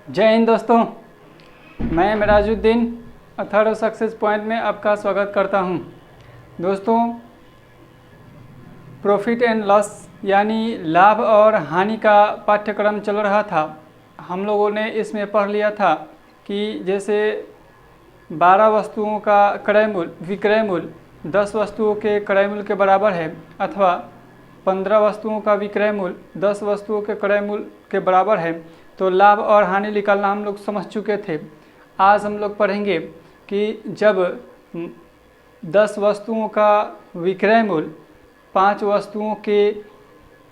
जय हिंद दोस्तों, मैं मिराजुद्दीन अथर्व सक्सेस पॉइंट में आपका स्वागत करता हूं। दोस्तों, प्रॉफिट एंड लॉस यानी लाभ और हानि का पाठ्यक्रम चल रहा था। हम लोगों ने इसमें पढ़ लिया था कि जैसे 12 वस्तुओं का क्रय मूल्य विक्रय मूल्य 10 वस्तुओं के क्रय मूल्य के बराबर है, अथवा 15 वस्तुओं का विक्रय मूल्य 10 वस्तुओं के क्रय मूल्य के बराबर है। तो लाभ और हानि निकालना हम लोग समझ चुके थे। आज हम लोग पढ़ेंगे कि जब 10 वस्तुओं का विक्रय मूल्य 5 वस्तुओं के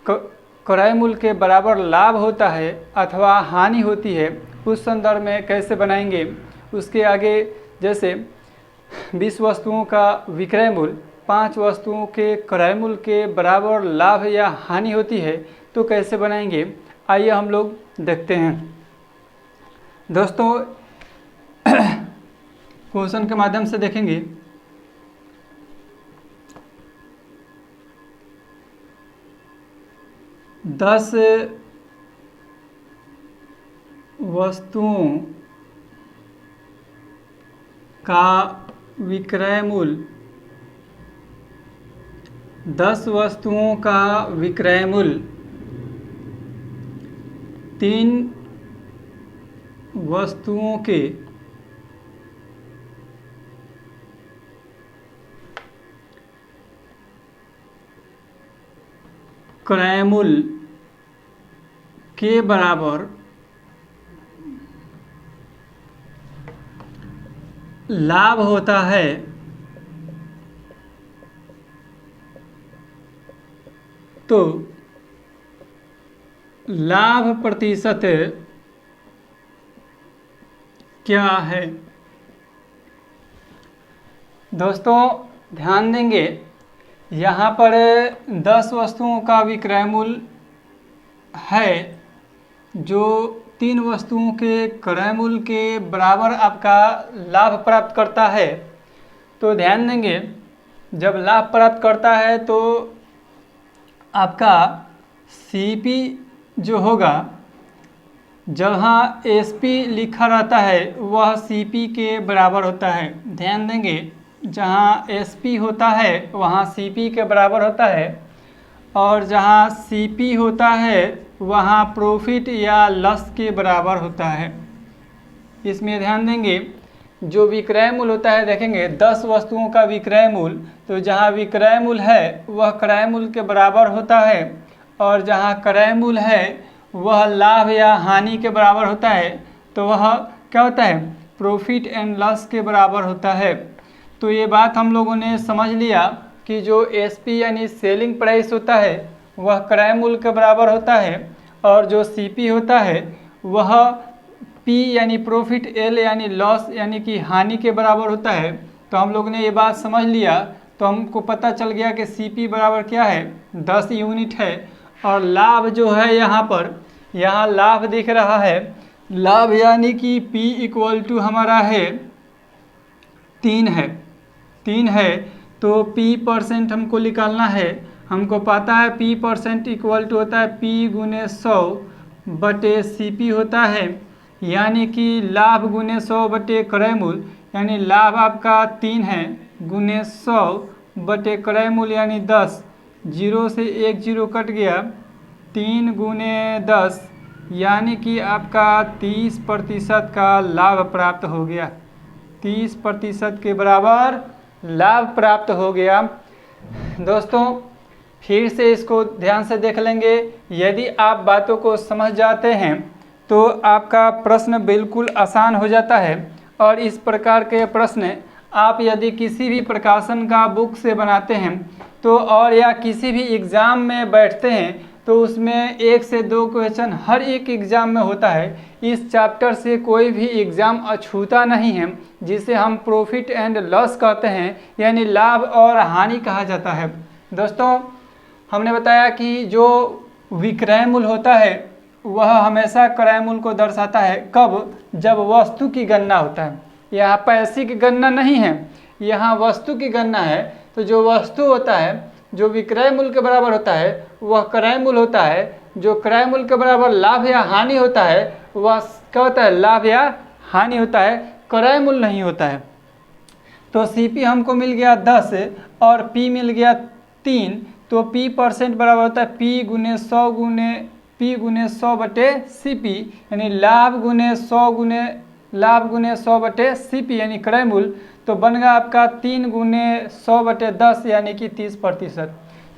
क्रय मूल्य के बराबर लाभ होता है अथवा हानि होती है, उस संदर्भ में कैसे बनाएंगे। उसके आगे जैसे 20 वस्तुओं का विक्रय मूल्य 5 वस्तुओं के क्रय मूल्य के बराबर लाभ या हानि होती है, तो कैसे बनाएंगे, आइए हम लोग देखते हैं। दोस्तों, क्वेश्चन के माध्यम से देखेंगे। दस वस्तुओं का विक्रय मूल्य 10 वस्तुओं का विक्रय मूल्य 3 वस्तुओं के क्रय मूल्य के बराबर लाभ होता है, तो लाभ प्रतिशत क्या है। दोस्तों, ध्यान देंगे, यहाँ पर 10 वस्तुओं का विक्रय मूल्य है जो 3 वस्तुओं के क्रय मूल्य के बराबर आपका लाभ प्राप्त करता है। तो ध्यान देंगे, जब लाभ प्राप्त करता है तो आपका सीपी जो होगा, जहाँ एसपी लिखा रहता है वह सीपी के बराबर होता है। ध्यान देंगे, जहाँ एसपी होता है वहाँ सीपी के बराबर होता है, और जहाँ सीपी होता है वहाँ प्रॉफिट या लॉस के बराबर होता है। इसमें ध्यान देंगे, जो विक्रय मूल्य होता है, देखेंगे 10 वस्तुओं का विक्रय मूल्य, तो जहाँ विक्रय मूल्य है वह क्रय मूल्य के बराबर होता है, और जहाँ क्रय मूल्य है वह लाभ या हानि के बराबर होता है, तो वह क्या होता है, प्रॉफिट एंड लॉस के बराबर होता है। तो ये बात हम लोगों ने समझ लिया कि जो एसपी यानी सेलिंग प्राइस होता है वह क्रय मूल्य के बराबर होता है, और जो सीपी होता है वह पी यानी प्रॉफिट, एल यानी लॉस यानी कि हानि के बराबर होता है। तो हम लोग ने ये बात समझ लिया, तो हमको पता चल गया कि सीपी बराबर क्या है, 10 यूनिट है। और लाभ जो है, यहाँ लाभ दिख रहा है, लाभ यानी कि P इक्वल टू हमारा है 3 है। तो P% हमको निकालना है। हमको पता है P% इक्वल टू होता है P गुने 100 बटे CP होता है, यानी कि लाभ गुने 100 बटे क्रय मूल्य, यानी लाभ आपका 3 है गुने 100 बटे क्रय मूल्य यानी 10। 0 से 1 0 कट गया, 3 गुने 10 यानी कि आपका 30% का लाभ प्राप्त हो गया। 30% के बराबर लाभ प्राप्त हो गया। दोस्तों, फिर से इसको ध्यान से देख लेंगे। यदि आप बातों को समझ जाते हैं तो आपका प्रश्न बिल्कुल आसान हो जाता है। और इस प्रकार के प्रश्न आप यदि किसी भी प्रकाशन का बुक से बनाते हैं तो, और या किसी भी एग्ज़ाम में बैठते हैं तो उसमें 1 से 2 क्वेश्चन हर एक एग्ज़ाम में होता है। इस चैप्टर से कोई भी एग्ज़ाम अछूता नहीं है, जिसे हम प्रॉफिट एंड लॉस कहते हैं, यानी लाभ और हानि कहा जाता है। दोस्तों, हमने बताया कि जो विक्रय मूल्य होता है वह हमेशा क्रय मूल्य को दर्शाता है। कब? जब वस्तु की गणना होता है। यहाँ पैसे की गणना नहीं है, यहाँ वस्तु की गणना है। तो जो वस्तु होता है, जो विक्रय मूल्य के बराबर होता है, वह क्रय मूल्य होता है। जो क्रय मूल्य के बराबर लाभ या हानि होता है वह क्या होता है, लाभ या हानि होता है, क्रय मूल्य नहीं होता है। तो CP हमको मिल गया 10 और P मिल गया 3, तो P % बराबर होता है P गुने 100 बटे CP, यानी लाभ गुने 100 बटे CP यानी क्रय मूल्य। तो बन गया आपका 3 गुने 100 बटे 10 यानी कि 30%।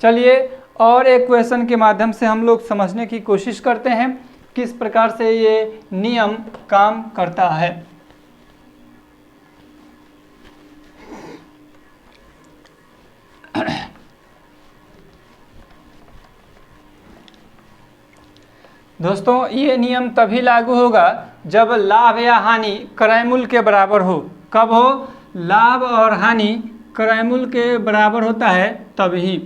चलिए और एक क्वेश्चन के माध्यम से हम लोग समझने की कोशिश करते हैं किस प्रकार से ये नियम काम करता है। दोस्तों ये नियम तभी लागू होगा जब लाभ या हानि क्रय मूल्य के बराबर हो। कब हो, लाभ और हानि क्रय मूल्य के बराबर होता है तभी।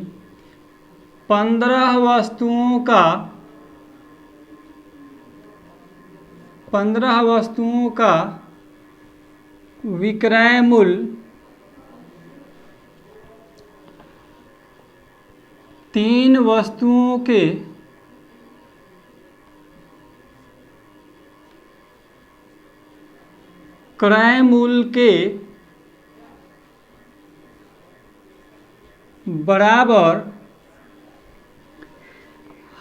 15 वस्तुओं का विक्रय मूल्य 3 वस्तुओं के क्रय मूल्य के बराबर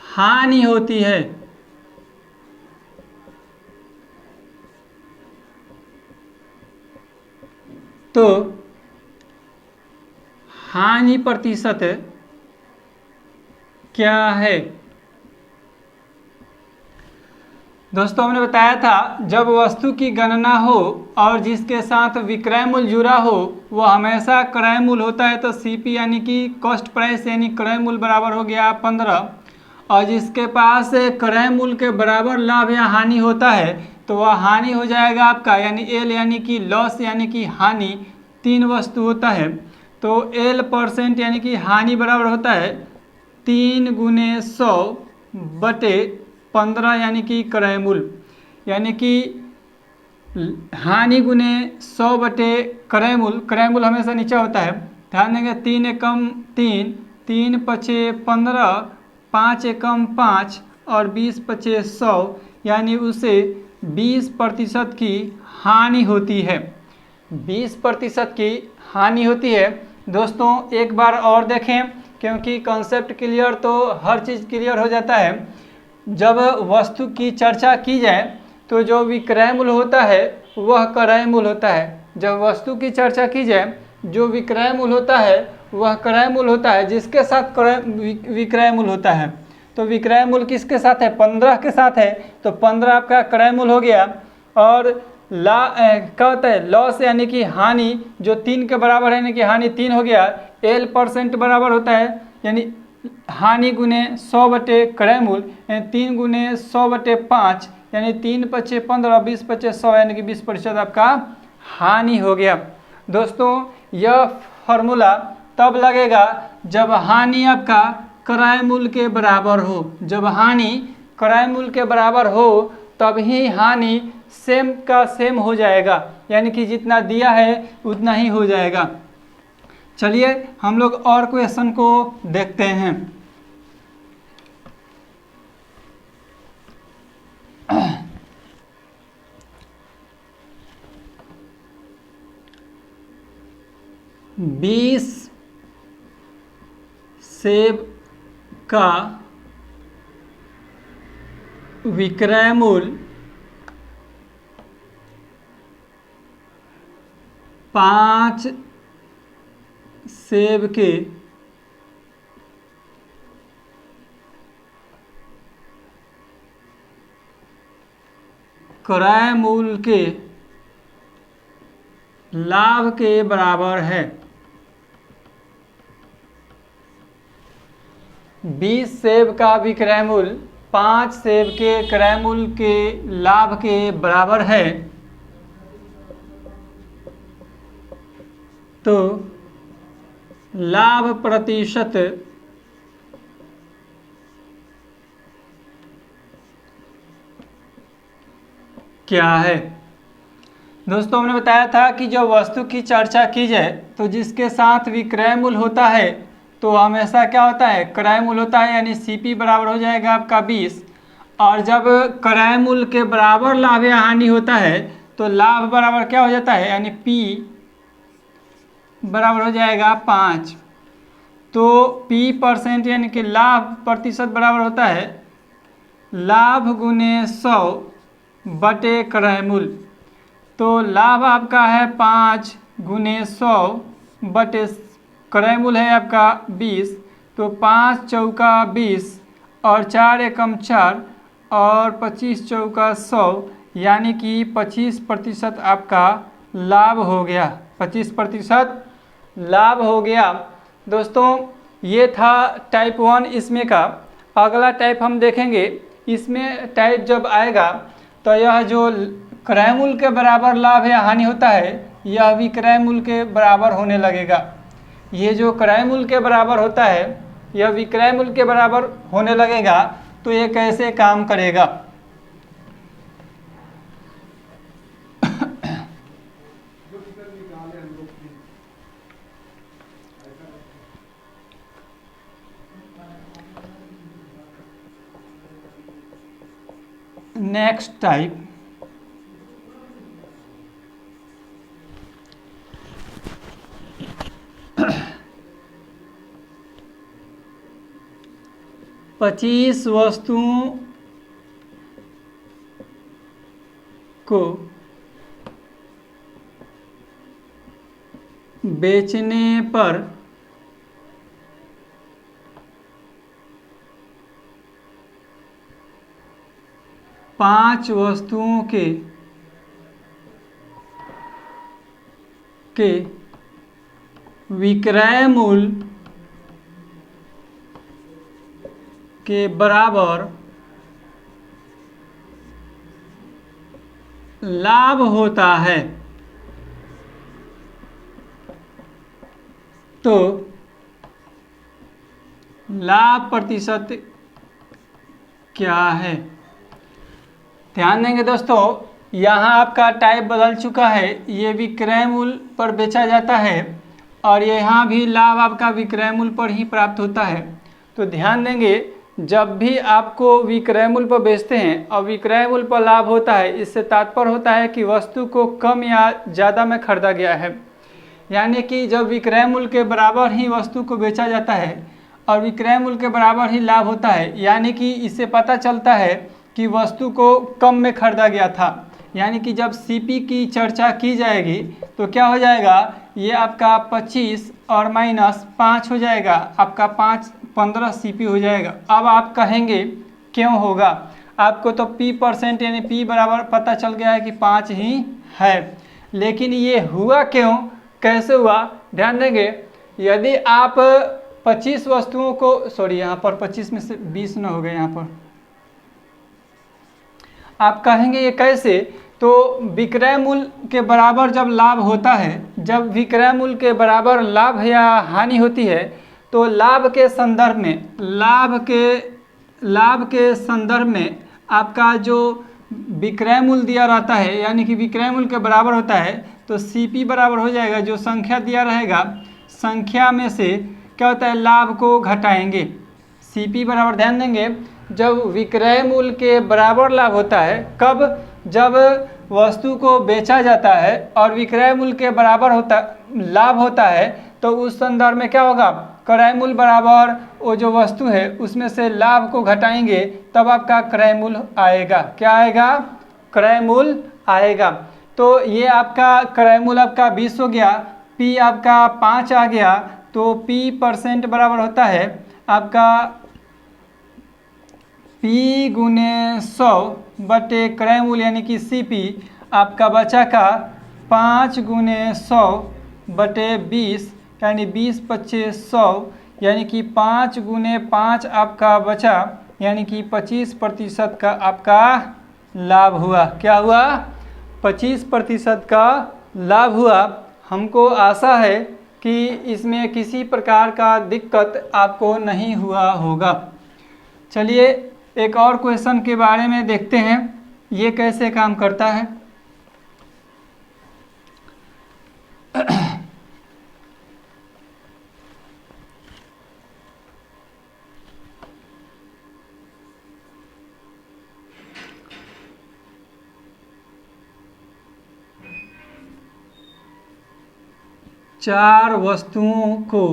हानि होती है। तो हानि प्रतिशत क्या है। दोस्तों हमने बताया था जब वस्तु की गणना हो और जिसके साथ विक्रय मूल्य जुड़ा हो वह हमेशा क्रय मूल्य होता है। तो CP यानी कि कॉस्ट प्राइस यानी क्रय मूल्य बराबर हो गया 15, और जिसके पास क्रय मूल्य के बराबर लाभ या हानि होता है तो वह हानि हो जाएगा आपका, यानी L यानी कि लॉस यानी कि हानि 3 वस्तु होता है। तो L % यानी कि हानि बराबर होता है 3 गुने 100 बटे 15 यानी कि क्रय मूल्य, यानी कि हानि गुने 100 बटे क्रय मूल्य। क्रय मूल्य हमेशा नीचे होता है, ध्यान देंगे। 3 एकम 3, 3 पचे 15, 5 एकम 5 और 20 पचे 100, यानी उसे 20% की हानि होती है। 20% की हानि होती है। दोस्तों एक बार और देखें क्योंकि कॉन्सेप्ट क्लियर तो हर चीज़ क्लियर हो जाता है। जब वस्तु की चर्चा की जाए तो जो विक्रय मूल्य होता है वह क्रय मूल्य होता है। जब वस्तु की चर्चा की जाए जो विक्रय मूल्य होता है वह क्रय मूल्य होता है, जिसके साथ विक्रय मूल्य होता है। तो विक्रय मूल्य किसके साथ है, 15 के साथ है। तो 15 आपका क्रय मूल्य हो गया। और क्या होता है, लॉस यानी कि हानि जो 3 के बराबर है, यानी कि हानि 3 हो गया। L % बराबर होता है यानी हानि गुने 100 बटे क्रय मूल्य, यानी 3 गुने 100 बटे 5, यानी 3 पचे 15, 20 पचे 100, यानी कि 20% आपका हानि हो गया। दोस्तों यह फॉर्मूला तब लगेगा जब हानि आपका क्रय मूल्य के बराबर हो। जब हानि क्रय मूल्य के बराबर हो तब ही हानि सेम का सेम हो जाएगा, यानी कि जितना दिया है उतना ही हो जाएगा। चलिए हम लोग और क्वेश्चन को देखते हैं। बीस सेब का विक्रय मूल्य 5 सेब के क्रय मूल्य के लाभ के बराबर है। 20 सेब का विक्रय मूल्य 5 सेब के क्रय मूल्य के लाभ के बराबर है। तो लाभ प्रतिशत क्या है। दोस्तों हमने बताया था कि जब वस्तु की चर्चा की जाए तो जिसके साथ विक्रय मूल्य होता है तो हमेशा क्या होता है, क्रय मूल्य होता है, यानी CP बराबर हो जाएगा आपका 20। और जब क्रय मूल्य के बराबर लाभ या हानि होता है तो लाभ बराबर क्या हो जाता है, यानी P बराबर हो जाएगा 5। तो P% यानी कि लाभ प्रतिशत बराबर होता है लाभ गुने 100 बटे क्रय मूल्य। तो लाभ आपका है 5 गुने 100 बटे क्रय मूल्य है आपका 20। तो 5 चौका 20 और 4 एकम 4 और 25 चौका 100, यानी कि 25% आपका लाभ हो गया, 25% लाभ हो गया। दोस्तों ये था टाइप 1 इसमें का। अगला टाइप हम देखेंगे, इसमें टाइप जब आएगा तो यह जो क्रय मूल्य के बराबर लाभ या हानि होता है यह भी क्रय मूल्य के बराबर होने लगेगा। ये जो क्रय मूल्य के बराबर होता है यह विक्रय मूल्य के बराबर होने लगेगा। तो ये कैसे काम करेगा, नेक्स्ट टाइप पच्चीस वस्तुओं को बेचने पर पांच वस्तुओं के विक्रय मूल्य के बराबर लाभ होता है। तो लाभ प्रतिशत क्या है, ध्यान देंगे दोस्तों। यहाँ आपका टाइप बदल चुका है, ये विक्रय मूल्य पर बेचा जाता है और यहाँ भी लाभ आपका विक्रय मूल्य पर ही प्राप्त होता है। तो ध्यान देंगे, जब भी आपको विक्रय मूल्य पर बेचते हैं और विक्रय मूल्य पर लाभ होता है, इससे तात्पर्य होता है कि वस्तु को कम या ज़्यादा में खरीदा गया है। यानी कि जब विक्रय मूल्य के बराबर ही वस्तु को बेचा जाता है और विक्रय मूल्य के बराबर ही लाभ होता है, यानी कि इससे पता चलता है कि वस्तु को कम में खरीदा गया था। यानी कि जब सीपी की चर्चा की जाएगी तो क्या हो जाएगा, ये आपका 25 और -5 हो जाएगा, आपका 15 सीपी हो जाएगा। अब आप कहेंगे क्यों होगा, आपको तो P% यानी P बराबर पता चल गया है कि 5 ही है, लेकिन ये हुआ क्यों, कैसे हुआ, ध्यान देंगे। यदि आप 25 वस्तुओं को, सॉरी यहाँ पर 25 में से 20 न हो गए, यहाँ पर आप कहेंगे ये कैसे, तो विक्रय मूल्य के बराबर जब लाभ होता है, जब विक्रय मूल्य के बराबर लाभ या हानि होती है तो लाभ के संदर्भ में, लाभ के संदर्भ में आपका जो विक्रय मूल्य दिया रहता है, यानी कि विक्रय मूल्य के बराबर होता है, तो सीपी बराबर हो जाएगा, जो संख्या दिया रहेगा संख्या में से क्या होता है, लाभ को घटाएंगे। सीपी बराबर, ध्यान देंगे, जब विक्रय मूल्य के बराबर लाभ होता है, कब, जब वस्तु को बेचा जाता है और विक्रय मूल्य के बराबर लाभ होता है, तो उस संदर्भ में क्या होगा, क्रय मूल्य बराबर वो जो वस्तु है उसमें से लाभ को घटाएंगे, तब आपका क्रय मूल्य आएगा। क्या आएगा, क्रय मूल्य आएगा। तो ये आपका क्रय मूल्य आपका 20 हो गया, P आपका 5 आ गया, तो P% बराबर होता है आपका P गुने 100 बटे क्रय मूल्य यानी कि CP, आपका बचा का 5 गुने 100 बटे 20 यानी 20 25 100, यानी कि 5 गुने 5 आपका बचा, यानी कि 25% का आपका लाभ हुआ। क्या हुआ, 25% का लाभ हुआ। हमको आशा है कि इसमें किसी प्रकार का दिक्कत आपको नहीं हुआ होगा। चलिए एक और क्वेश्चन के बारे में देखते हैं, ये कैसे काम करता है। 4 वस्तुओं को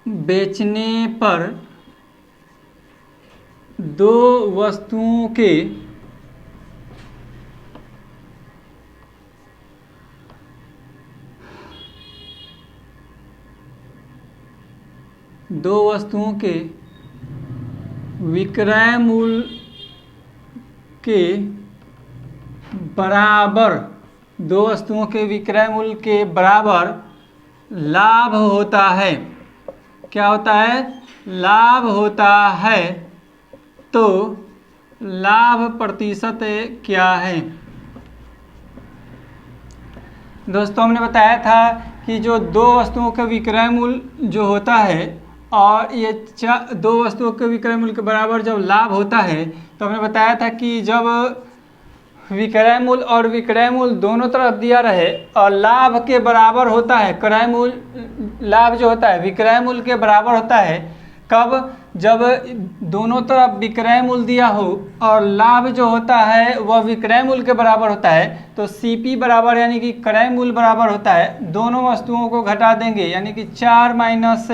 बेचने पर 2 वस्तुओं के विक्रय मूल्य के बराबर 2 वस्तुओं के विक्रय मूल्य के बराबर लाभ होता है। क्या होता है? लाभ होता है। तो लाभ प्रतिशत क्या है? दोस्तों हमने बताया था कि जो 2 वस्तुओं का विक्रय मूल्य जो होता है और ये 2 वस्तुओं के विक्रय मूल्य के बराबर जब लाभ होता है तो हमने बताया था कि जब विक्रय मूल्य और विक्रय मूल्य दोनों तरफ दिया रहे और लाभ के बराबर होता है, क्रय मूल्य लाभ जो होता है विक्रय मूल्य के बराबर होता है। कब? जब दोनों तरफ विक्रय मूल्य दिया हो और लाभ जो होता है वह विक्रय मूल्य के बराबर होता है तो CP बराबर यानी कि क्रय मूल्य बराबर होता है। दोनों वस्तुओं को घटा देंगे यानी कि 4 माइनस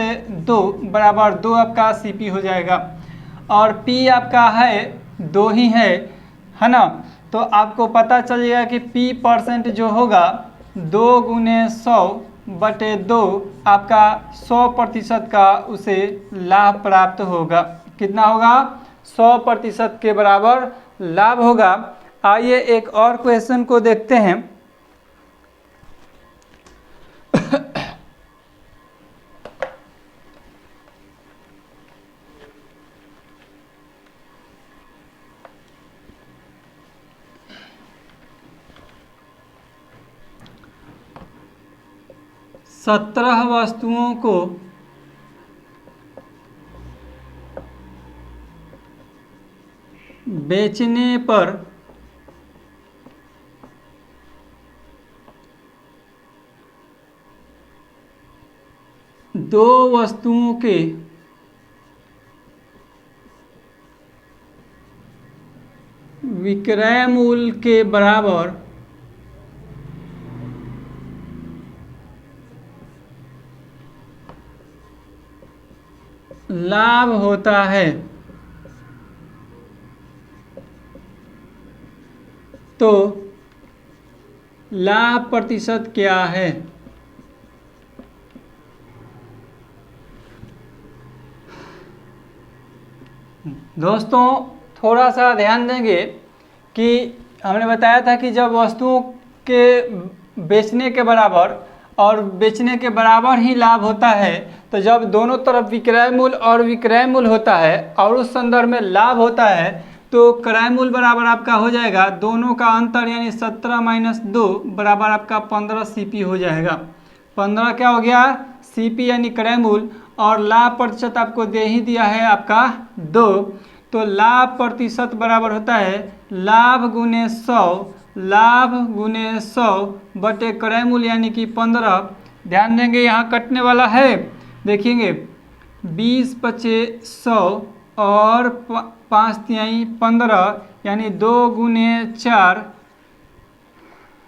2 बराबर 2 आपका CP हो जाएगा और P आपका है 2 ही है ना। तो आपको पता चलेगा कि P% जो होगा 2 × 100/2 आपका 100% का उसे लाभ प्राप्त होगा। कितना होगा? 100% के बराबर लाभ होगा। आइए एक और क्वेश्चन को देखते हैं। सत्रह वस्तुओं को बेचने पर 2 वस्तुओं के विक्रय मूल्य के बराबर लाभ होता है। तो लाभ प्रतिशत क्या है? दोस्तों थोड़ा सा ध्यान देंगे कि हमने बताया था कि जब वस्तुओं के बेचने के बराबर और बेचने के बराबर ही लाभ होता है तो जब दोनों तरफ विक्रय मूल्य और विक्रय मूल्य होता है और उस संदर्भ में लाभ होता है तो क्रय मूल्य बराबर आपका हो जाएगा दोनों का अंतर यानी 17 माइनस 2 बराबर आपका 15 CP हो जाएगा। 15 क्या हो गया? CP यानी क्रय मूल्य और लाभ प्रतिशत आपको दे ही दिया है आपका 2। तो लाभ प्रतिशत बराबर होता है लाभ गुने 100 बटे क्रय मूल्य यानी कि 15। ध्यान देंगे यहाँ कटने वाला है, देखेंगे 20 × 100 और 5 × 15 यानी 2 × 4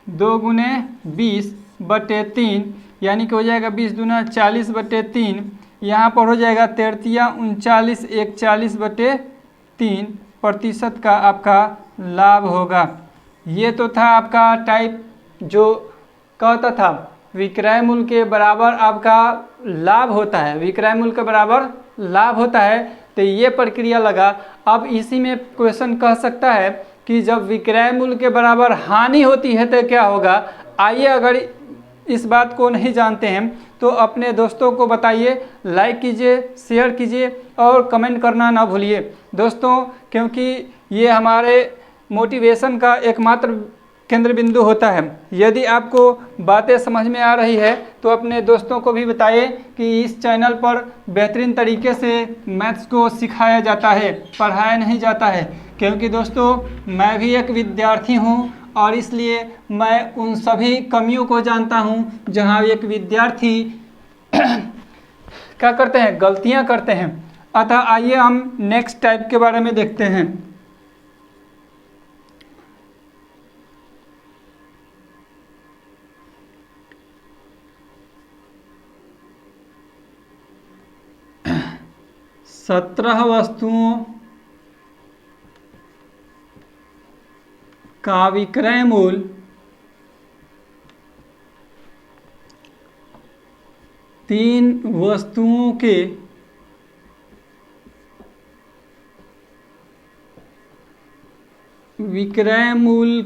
2 × 20/3 यानी कि हो जाएगा 20 दूना 40/3। यहाँ पर हो जाएगा 33 39 41/3% का आपका लाभ होगा। ये तो था आपका टाइप जो कहता था विक्रय मूल्य के बराबर आपका लाभ होता है, विक्रय मूल्य के बराबर लाभ होता है। तो ये प्रक्रिया लगा। अब इसी में क्वेश्चन कह सकता है कि जब विक्रय मूल्य के बराबर हानि होती है तो क्या होगा। आइए अगर इस बात को नहीं जानते हैं तो अपने दोस्तों को बताइए, लाइक कीजिए, शेयर कीजिए और कमेंट करना ना भूलिए दोस्तों, क्योंकि ये हमारे मोटिवेशन का एकमात्र केंद्र बिंदु होता है। यदि आपको बातें समझ में आ रही है तो अपने दोस्तों को भी बताइए कि इस चैनल पर बेहतरीन तरीके से मैथ्स को सिखाया जाता है, पढ़ाया नहीं जाता है। क्योंकि दोस्तों मैं भी एक विद्यार्थी हूँ और इसलिए मैं उन सभी कमियों को जानता हूँ जहाँ एक विद्यार्थी क्या करते हैं, गलतियाँ करते हैं। अतः आइए हम नेक्स्ट टाइप के बारे में देखते हैं। 17 वस्तुओं का विक्रय मूल्य तीन वस्तुओं के विक्रय मूल्य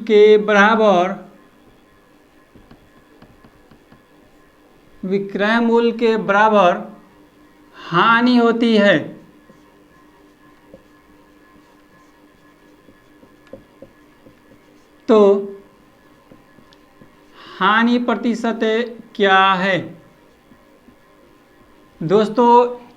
के बराबर हानि होती है। तो हानि प्रतिशत क्या है? दोस्तों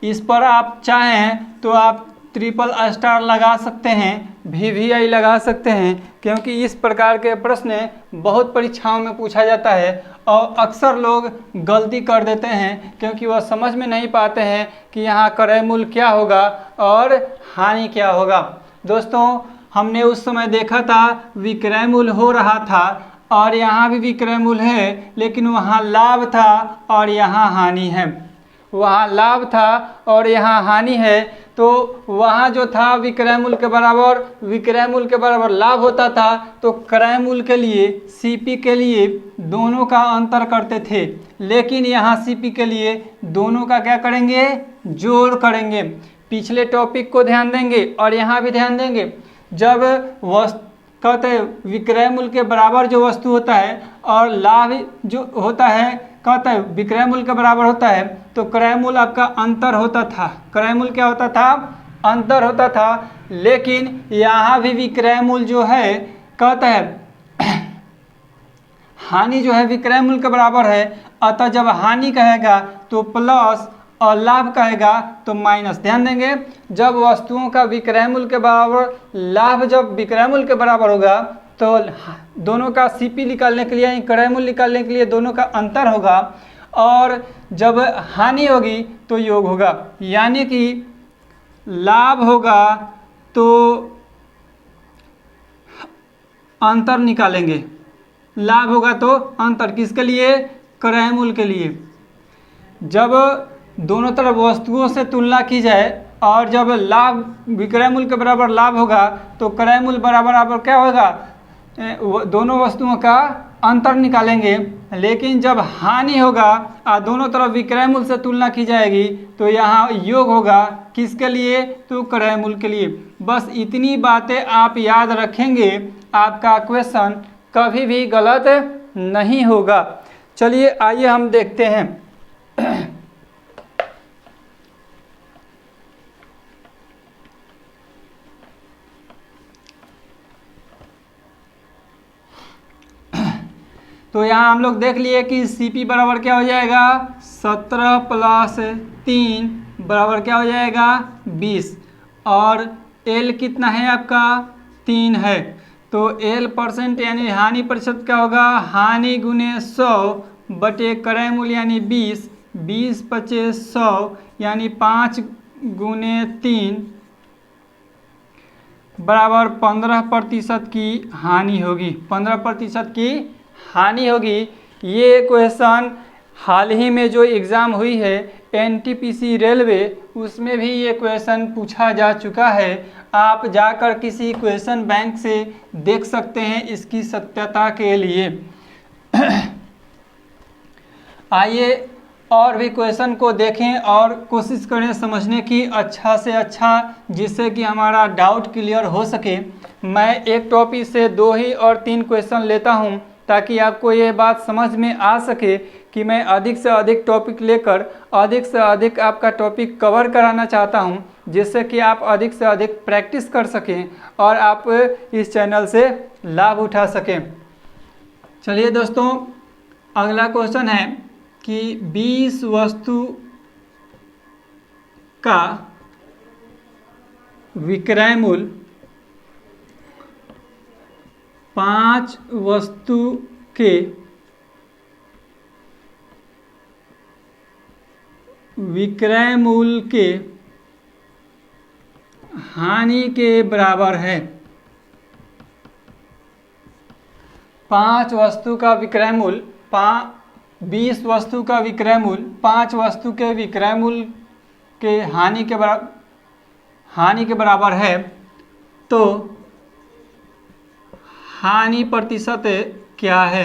इस पर आप चाहें तो आप ट्रिपल स्टार लगा सकते हैं, VVI लगा सकते हैं, क्योंकि इस प्रकार के प्रश्न बहुत परीक्षाओं में पूछा जाता है और अक्सर लोग गलती कर देते हैं क्योंकि वह समझ में नहीं पाते हैं कि यहाँ क्रय मूल्य क्या होगा और हानि क्या होगा। दोस्तों हमने उस समय देखा था विक्रय मूल्य हो रहा था और यहाँ भी विक्रय मूल्य है, लेकिन वहाँ लाभ था और यहाँ हानि है। वहाँ लाभ था और यहाँ हानि है। तो वहाँ जो था विक्रय मूल्य के बराबर लाभ होता था, तो क्रय मूल्य के लिए CP के लिए दोनों का अंतर करते थे, लेकिन यहाँ CP के लिए दोनों का क्या करेंगे? जोड़ करेंगे। पिछले टॉपिक को ध्यान देंगे और यहाँ भी ध्यान देंगे। जब कहते हैं विक्रय मूल्य के बराबर जो वस्तु होता है और लाभ जो होता है कहता है विक्रय मूल्य के बराबर होता है, तो क्रय मूल्य आपका अंतर होता था। क्रय मूल्य क्या होता था? अंतर होता था। लेकिन यहाँ भी विक्रय मूल्य जो है कहता है हानि जो है विक्रय मूल्य के बराबर है, अतः जब हानि कहेगा तो प्लस और लाभ कहेगा तो माइनस। ध्यान देंगे, जब वस्तुओं का विक्रय मूल्य के बराबर लाभ जब विक्रय मूल्य के बराबर होगा तो दोनों का CP निकालने के लिए यानी क्रय मूल्य निकालने के लिए दोनों का अंतर होगा, और जब हानि होगी तो योग होगा। यानी कि लाभ होगा तो अंतर निकालेंगे। लाभ होगा तो अंतर किसके लिए? क्रय मूल्य के लिए। जब दोनों तरफ वस्तुओं से तुलना की जाए और जब लाभ विक्रय मूल्य के बराबर लाभ होगा तो क्रय मूल्य बराबर क्या होगा? दोनों वस्तुओं का अंतर निकालेंगे। लेकिन जब हानि होगा और दोनों तरफ विक्रय मूल्य से तुलना की जाएगी तो यहाँ योग होगा। किसके लिए? तो क्रय मूल्य के लिए। बस इतनी बातें आप याद रखेंगे, आपका क्वेश्चन कभी भी गलत नहीं होगा। चलिए आइए हम देखते हैं। तो यहाँ हम लोग देख लिए कि CP बराबर क्या हो जाएगा? 17 + 3 बराबर क्या हो जाएगा? 20। और L कितना है आपका? 3 है। तो L% यानी हानि प्रतिशत क्या होगा? हानि गुने 100 बटे क्रय मूल्य यानी 20, 20 × 25 100 यानी 5 × 3 बराबर 15% की हानि होगी। 15% की हानि होगी। ये क्वेश्चन हाल ही में जो एग्ज़ाम हुई है NTPC रेलवे, उसमें भी ये क्वेश्चन पूछा जा चुका है। आप जाकर किसी क्वेश्चन बैंक से देख सकते हैं इसकी सत्यता के लिए। आइए और भी क्वेश्चन को देखें और कोशिश करें समझने की अच्छा से अच्छा, जिससे कि हमारा डाउट क्लियर हो सके। मैं एक टॉपिक से 2 ही और 3 क्वेश्चन लेता हूं ताकि आपको ये बात समझ में आ सके कि मैं अधिक से अधिक टॉपिक लेकर अधिक से अधिक आपका टॉपिक कवर कराना चाहता हूं, जिससे कि आप अधिक से अधिक प्रैक्टिस कर सकें और आप इस चैनल से लाभ उठा सकें। चलिए दोस्तों, अगला क्वेश्चन है कि 20 वस्तु का विक्रय मूल्य 5 वस्तु के विक्रय मूल्य के हानि के बराबर है। 5 वस्तु का विक्रय मूल्य 20 वस्तु का विक्रय मूल्य 5 वस्तु के विक्रय मूल्य के हानि के बराबर हानि के बराबर है तो हानि प्रतिशत क्या है।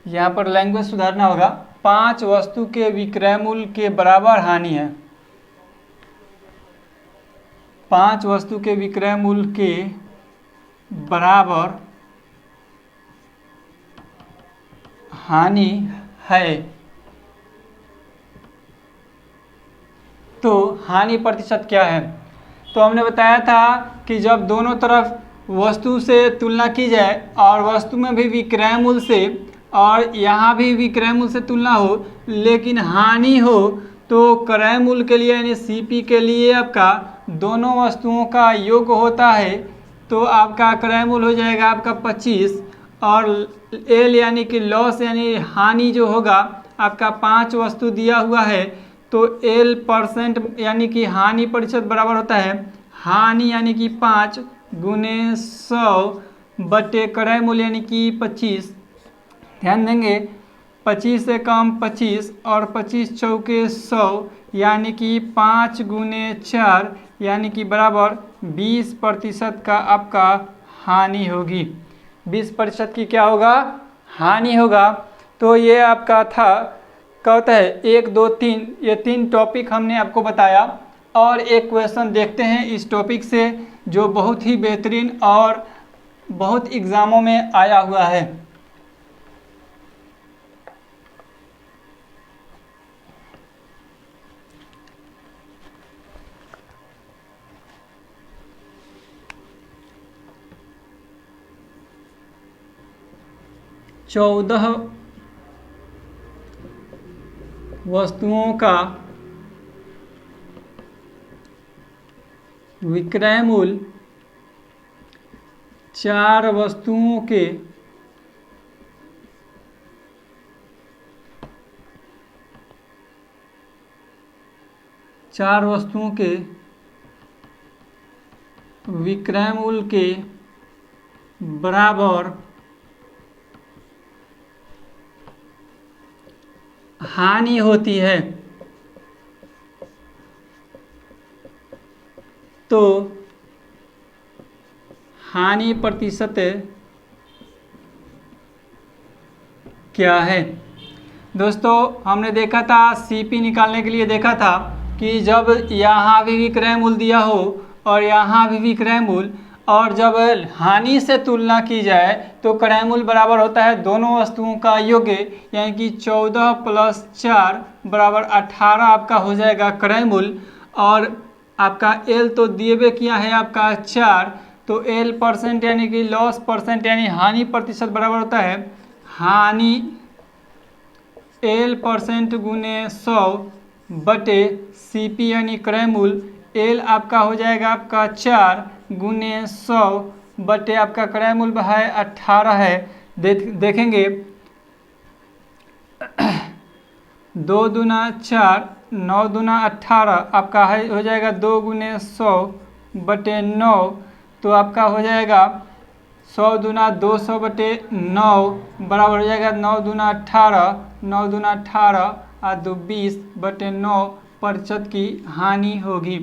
यहाँ पर लैंग्वेज सुधारना होगा। 5 वस्तु के विक्रय मूल्य के बराबर हानि है। 5 वस्तु के विक्रय मूल्य के बराबर हानि है तो हानि प्रतिशत क्या है। तो हमने बताया था कि जब दोनों तरफ वस्तु से तुलना की जाए और वस्तु में भी विक्रय मूल्य से और यहाँ भी विक्रय मूल्य से तुलना हो लेकिन हानि हो तो क्रय मूल्य के लिए यानी सीपी के लिए आपका दोनों वस्तुओं का योग होता है तो आपका क्रय मूल्य हो जाएगा आपका 25 और एल यानी कि लॉस यानी हानि जो होगा आपका 5 वस्तु दिया हुआ है तो एल % यानी कि हानि प्रतिशत बराबर होता है हानि यानी कि 5 गुने 100 बटे क्रय मूल्य यानी कि 25। ध्यान देंगे 25 से कम 25 और 25 चौके 100 यानी कि 5 गुने 4 यानी कि बराबर 20% का आपका हानि होगी। 20% की क्या होगा हानि होगा। तो ये आपका था क्या होता है 1 2 3 ये 3 टॉपिक हमने आपको बताया और एक क्वेश्चन देखते हैं इस टॉपिक से जो बहुत ही बेहतरीन और बहुत एग्जामों में आया हुआ है। चौदह वस्तुओं का विक्रय मूल्य 4 वस्तुओं के विक्रय मूल्य के बराबर हानि होती है तो हानि प्रतिशत क्या है। दोस्तों हमने देखा था सीपी निकालने के लिए देखा था कि जब यहाँ भी विक्रय मूल्य दिया हो और यहाँ भी विक्रय मूल्य और जब हानि से तुलना की जाए तो क्रय मूल्य बराबर होता है दोनों वस्तुओं का योग यानी कि 14 + 4 बराबर 18 आपका हो जाएगा क्रय मूल्य और आपका एल तो दिए हुए किया है आपका 4 तो एल % यानी कि लॉस % यानी हानि प्रतिशत बराबर होता है हानि एल % गुने 100 बटे सीपी यानी क्रय मूल्य एल आपका हो जाएगा आपका 4 गुने 100 बटे आपका क्रय मूल्य है 18 है। देखेंगे 2 दूना 4 9 दूना 18 आपका है हो जाएगा 2 गुने 100 बटे 9 तो आपका हो जाएगा 100 दूना 200 बटे 9 बराबर हो जाएगा 9 दूना 18 9 दूना 18 और 2 20 बटे 9% की हानि होगी।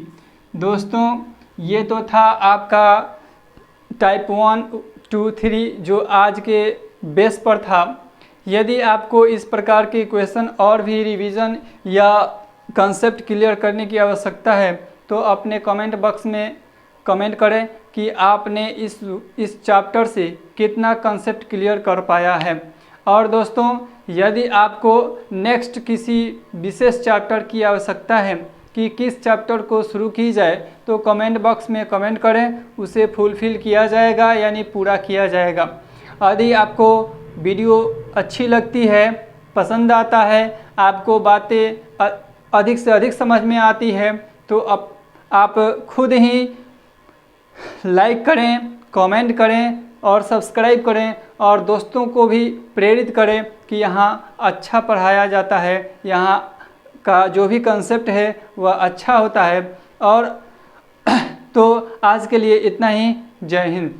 दोस्तों ये तो था आपका टाइप 1 2 3 जो आज के बेस पर था। यदि आपको इस प्रकार के क्वेश्चन और भी रिवीजन या कंसेप्ट क्लियर करने की आवश्यकता है तो अपने कमेंट बॉक्स में कमेंट करें कि आपने इस चैप्टर से कितना कंसेप्ट क्लियर कर पाया है। और दोस्तों यदि आपको नेक्स्ट किसी विशेष चैप्टर की आवश्यकता है कि किस चैप्टर को शुरू की जाए तो कमेंट बॉक्स में कमेंट करें उसे फुलफिल किया जाएगा यानी पूरा किया जाएगा। यदि आपको वीडियो अच्छी लगती है पसंद आता है आपको बातें अधिक से अधिक समझ में आती है तो आप खुद ही लाइक करें कमेंट करें और सब्सक्राइब करें और दोस्तों को भी प्रेरित करें कि यहाँ अच्छा पढ़ाया जाता है यहाँ का जो भी कंसेप्ट है वह अच्छा होता है। और तो आज के लिए इतना ही। जय हिंद।